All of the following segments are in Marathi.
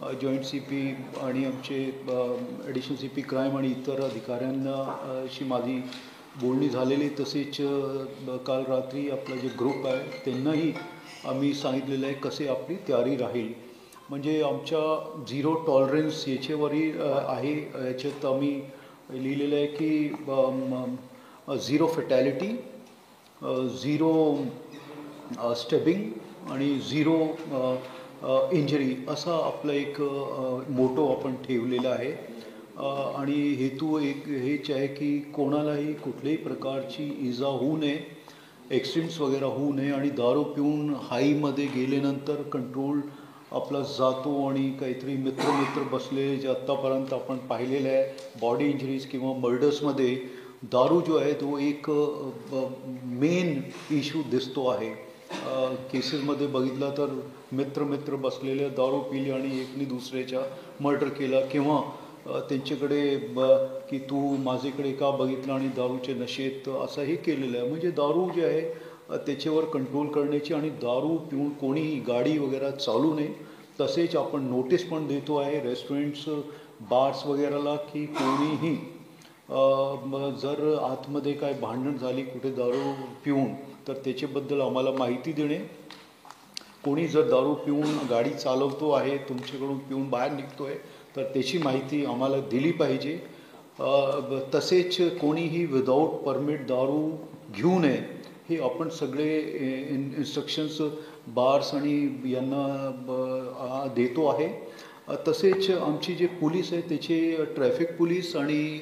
जॉईंट सी-पी आणि आमचे ॲडिशनल सी-पी क्राईम आणि इतर अधिकाऱ्यांशी माझी बोलणी झालेली. तसेच काल रात्री आपला जे ग्रुप आहे त्यांनाही आम्ही सांगितलेलं आहे कसे आपली तयारी राहील. म्हणजे आमच्या झिरो टॉलरन्स याच्यावरही आहे. याच्यात आम्ही लिहिलेलं आहे की झिरो फॅटॅलिटी, झिरो स्टेबिंग आणि झिरो इंजरी असा आपला एक मोटो आपण ठेवलेला आहे. आणि हेतू एक हेच आहे की कोणालाही कुठल्याही प्रकारची इजा होऊ नये, ॲक्सिडेंट्स वगैरे होऊ नये आणि दारू पिऊन हाईमध्ये गेल्यानंतर कंट्रोल आपला जातो आणि काहीतरी मित्र बसले जे आत्तापर्यंत आपण पाहिलेलं आहे बॉडी इंजरीज किंवा मर्डर्समध्ये दारू जो आहे तो एक मेन इश्यू दिसतो आहे. केसेसमध्ये बघितला तर मित्र बसलेले दारू पिली आणि एकनी दुसऱ्याच्या मर्डर केला किंवा त्यांच्याकडे की तू माझ्याकडे का बघितलं आणि दारूच्या नशेत असंही केलेलं आहे. म्हणजे दारू जे आहे त्याच्यावर कंट्रोल करण्याची आणि दारू पिऊन कोणीही गाडी वगैरे चालू नये. तसेच आपण नोटीस पण देतो आहे रेस्टॉरंट्स बार्स वगैरेला की कोणीही जर आतमध्ये काय भांडण झाली कुठे दारू पिऊन तर त्याच्याबद्दल आम्हाला माहिती देणे. कोणी जर दारू पिऊन गाडी चालवतो आहे तुमच्याकडून पिऊन बाहेर निघतो आहे तर त्याची माहिती आम्हाला दिली पाहिजे. तसेच कोणीही विदाऊट परमिट दारू घेऊ नये हे आपण सगळे इन्स्ट्रक्शन्स बार्स आणि यांना देतो आहे. तसेच आमची जे पोलीस आहे त्याचे ट्रॅफिक पोलीस आणि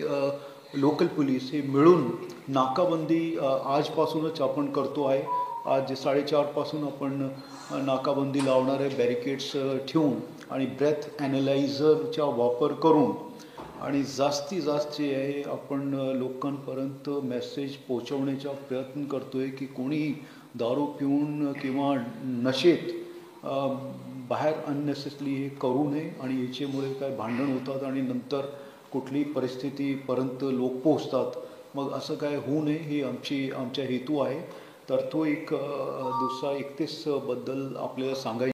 लोकल पोलीस हे मिळून नाकाबंदी आजपासूनच आपण करतो आहे. आज 4:30 आपण नाकाबंदी लावणार आहे बॅरिकेड्स ठेवून आणि ब्रेथ ॲनालायझरचा वापर करून आणि जास्तीत जास्त जे आहे आपण लोकांपर्यंत मेसेज पोहोचवण्याचा प्रयत्न करतो आहे की कोणीही दारू पिऊन किंवा नशेत बाहेर अननेसेसरी हे करू नये आणि याच्यामुळे काय भांडण होतात आणि नंतर कुठलीही परिस्थितीपर्यंत लोक पोहोचतात. मग असं काय होऊ नये ही आमचा हेतू आहे. तर तो एक दुसरा 31 बद्दल आपल्याला सांगायचं.